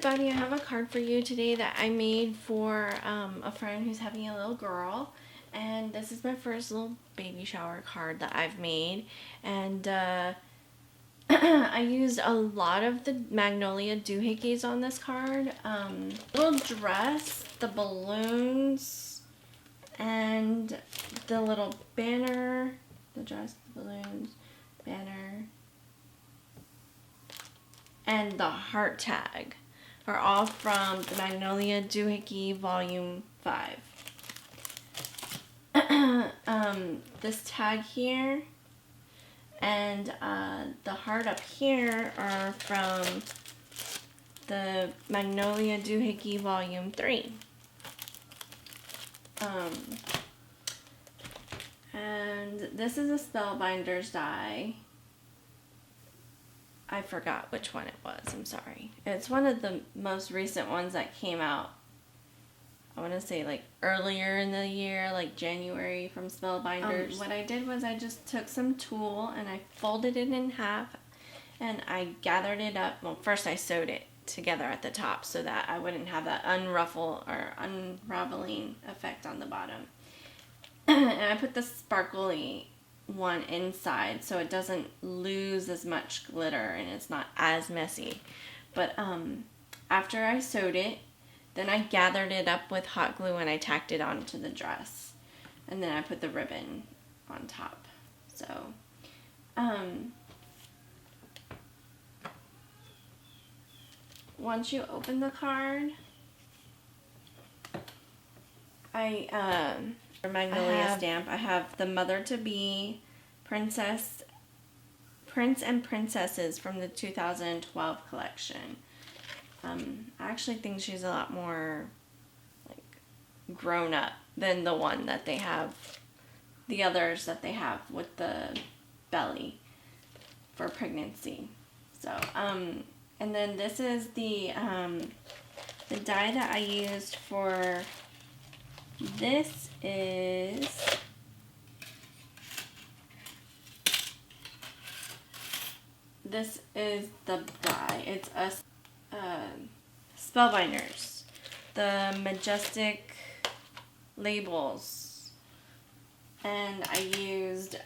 everybody, I have a card for you today that I made for a friend who's having a little girl, and this is my first little baby shower card that I've made, and I used a lot of the Magnolia Doohickeys on this card. Little dress, the balloons, and the little banner, the dress, the balloons, banner, and the heart tag are all from the Magnolia Doohickey Volume 5. This tag here and the heart up here are from the Magnolia Doohickey Volume 3. And this is a Spellbinder's die. I forgot which one it was, I'm sorry. It's one of the most recent ones that came out, I want to say like earlier in the year, like January, from Spellbinders. What I did was I just took some tulle and I folded it in half and I gathered it up. Well, first I sewed it together at the top so that I wouldn't have that unraveling effect on the bottom. And I put the sparkly one inside so it doesn't lose as much glitter and it's not as messy. But after I sewed it, then I gathered it up with hot glue and I tacked it onto the dress, and then I put the ribbon on top. So once you open the card, for Magnolia stamp, I have the mother-to-be Prince and Princesses from the 2012 collection. I actually think she's a lot more like grown up than the one that they have, the others that they have with the belly for pregnancy. So, and then this is the die that I used for this is the die. It's a Spellbinders, the Majestic labels, and I used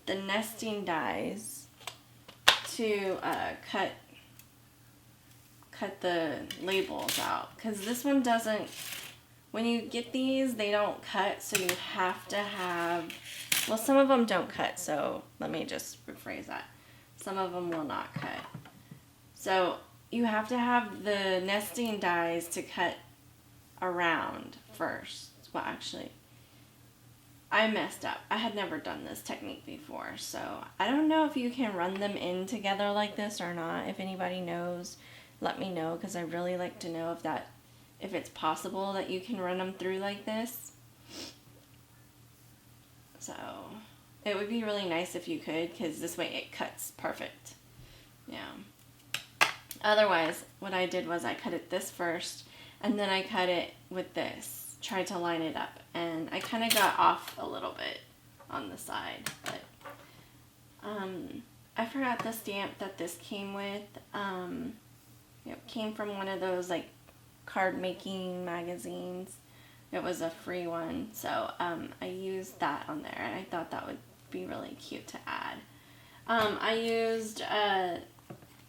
the nesting dies to cut the labels out, because this one doesn't. When you get these, they don't cut, so you have to have, well, some of them don't cut, so let me just rephrase that. Some of them will not cut. So you have to have the nesting dies to cut around first. Well, actually, I messed up. I had never done this technique before, so I don't know if you can run them in together like this or not. If anybody knows, let me know, because I really like to know if it's possible that you can run them through like this. So it would be really nice if you could, because this way it cuts perfect. Yeah. Otherwise, what I did was I cut it this first, and then I cut it with this. Tried to line it up, and I kind of got off a little bit on the side. But I forgot the stamp that this came with. It came from one of those like card making magazines. It was a free one, so I used that on there, and I thought that would be really cute to add. I used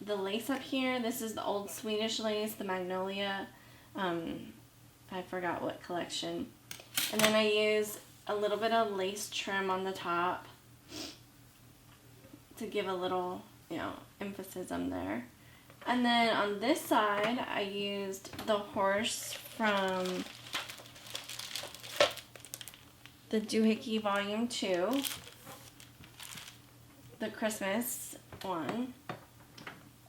the lace up here. This is the old Swedish lace, the Magnolia. I forgot what collection. And then I used a little bit of lace trim on the top to give a little, emphasis on there. And then on this side, I used the horse from the Doohickey Volume 2, the Christmas one.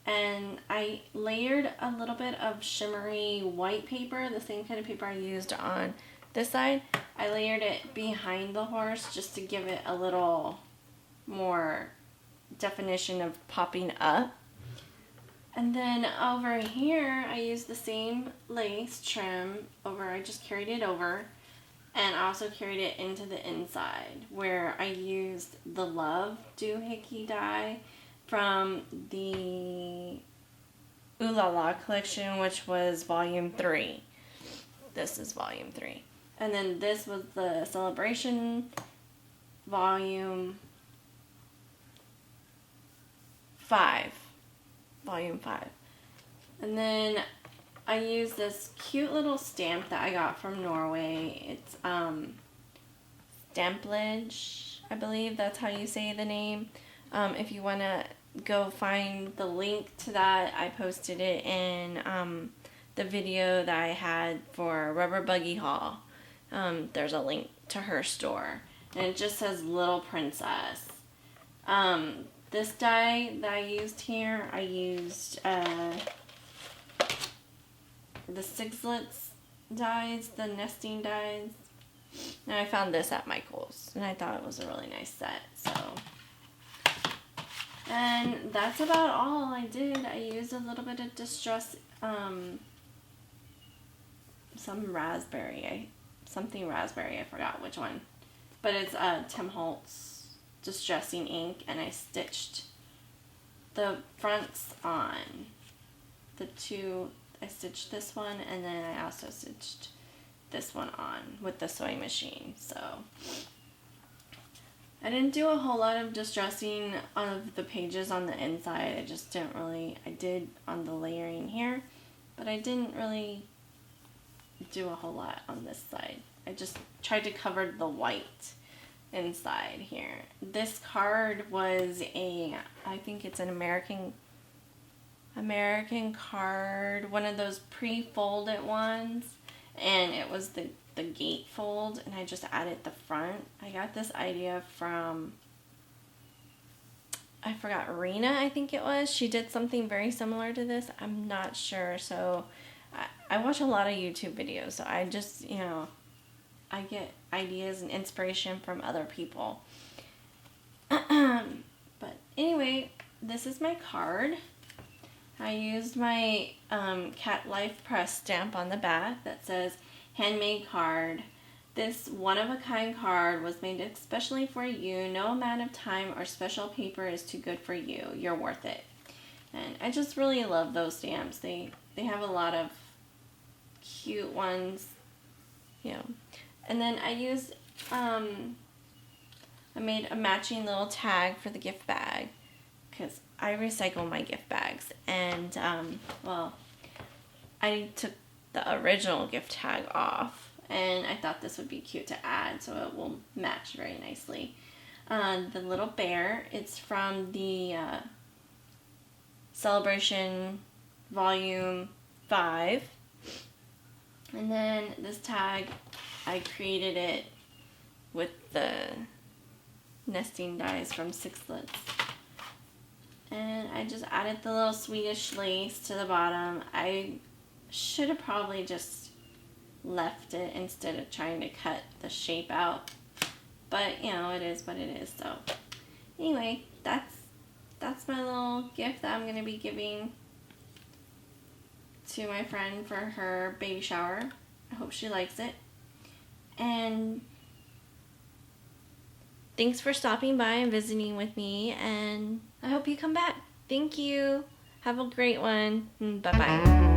And I layered a little bit of shimmery white paper, the same kind of paper I used on this side. I layered it behind the horse just to give it a little more definition of popping up. And then over here, I used the same lace trim I just carried it over, and I also carried it into the inside, where I used the Love Doohickey die from the Ooh La La collection, which was volume 3. This is volume 3. And then this was the Celebration volume 5. Volume 5. And then I used this cute little stamp that I got from Norway. It's Stamplage, I believe that's how you say the name. If you want to go find the link to that, I posted it in the video that I had for Rubber Buggy Haul. There's a link to her store. And it just says Little Princess. This die that I used here, I used the Sixlets dies, the nesting dies. And I found this at Michael's, and I thought it was a really nice set, so. And that's about all I did. I used a little bit of distress, something raspberry, I forgot which one. But it's Tim Holtz Distressing Ink, and I stitched the fronts on. I stitched this one, and then I also stitched this one on with the sewing machine. So I didn't do a whole lot of distressing of the pages on the inside. I just didn't really, I did on the layering here, but I didn't really do a whole lot on this side. I just tried to cover the white inside here. This card was I think it's an American card, one of those pre-folded ones, and it was the gatefold, and I just added the front. I got this idea from, I forgot, Rena, I think it was. She did something very similar to this. I'm not sure. So I watch a lot of YouTube videos, so I just, I get ideas and inspiration from other people. But anyway, this is my card. I used my Cat Life Press stamp on the back that says handmade card. This one-of-a-kind card was made especially for you. No amount of time or special paper is too good for you. You're worth it. And I just really love those stamps. They have a lot of cute ones, And then I used, I made a matching little tag for the gift bag, because I recycle my gift bags, and, I took the original gift tag off, and I thought this would be cute to add, so it will match very nicely. The little bear, it's from the Celebration Volume 5, and then this tag, I created it with the nesting dies from Sixlets. And I just added the little Swedish lace to the bottom. I should have probably just left it instead of trying to cut the shape out. But, it is what it is. So, anyway, that's my little gift that I'm going to be giving to my friend for her baby shower. I hope she likes it. And thanks for stopping by and visiting with me, and I hope you come back. Thank you. Have a great one. Bye-bye.